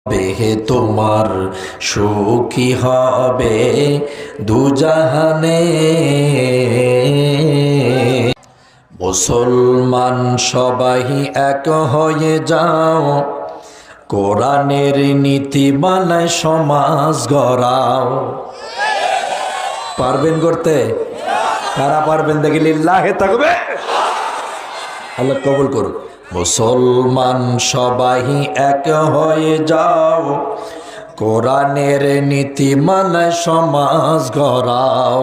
হে তোমার সুখী হবে দুজাহানে। মুসলমান সবাই এক হয়ে যাও, কোরআনের নীতিমালায় সমাজ গড়াও। পারবেন করতে? কারা পারবেন দেখি লিল্লাহে তাকবীর। আল্লাহ কবুল করুন। মুসলমান সবাই এক হয়ে যাও, কোরআনের নীতিমালায় সমাজ গড়াও।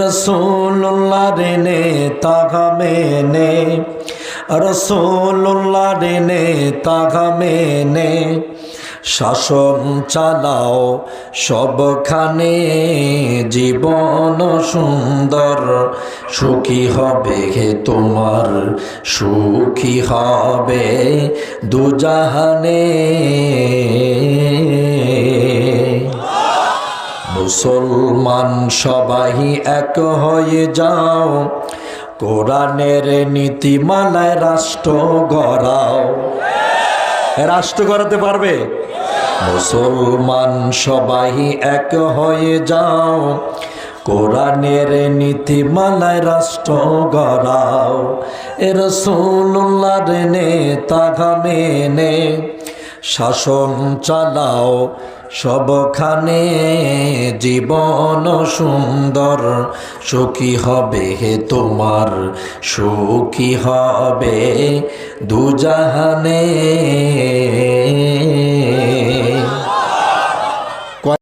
রাসূলুল্লাহর নেতা মেনে, রাসূলুল্লাহর নেতা মেনে শাসন চালাও সবখানে। জীবন সুন্দর সুখী হবে হে তোমার, সুখী হবে দুজাহানে। মুসলমান সবাই এক হয়ে যাও, কোরআনের নীতিমালায় রাষ্ট্র গড়াও। রাষ্ট্র গড়াতে পারবে? মুসলমান সবাই এক হয়ে যাও, কোরআনের নীতিমালায় রাষ্ট্র গড়াও। রাসূলুল্লাহর নেতা মেনে শাসন চালাও সবখানে। জীবন সুন্দর সুখী হবে হে তোমার, সুখী হবে দুজাহানে।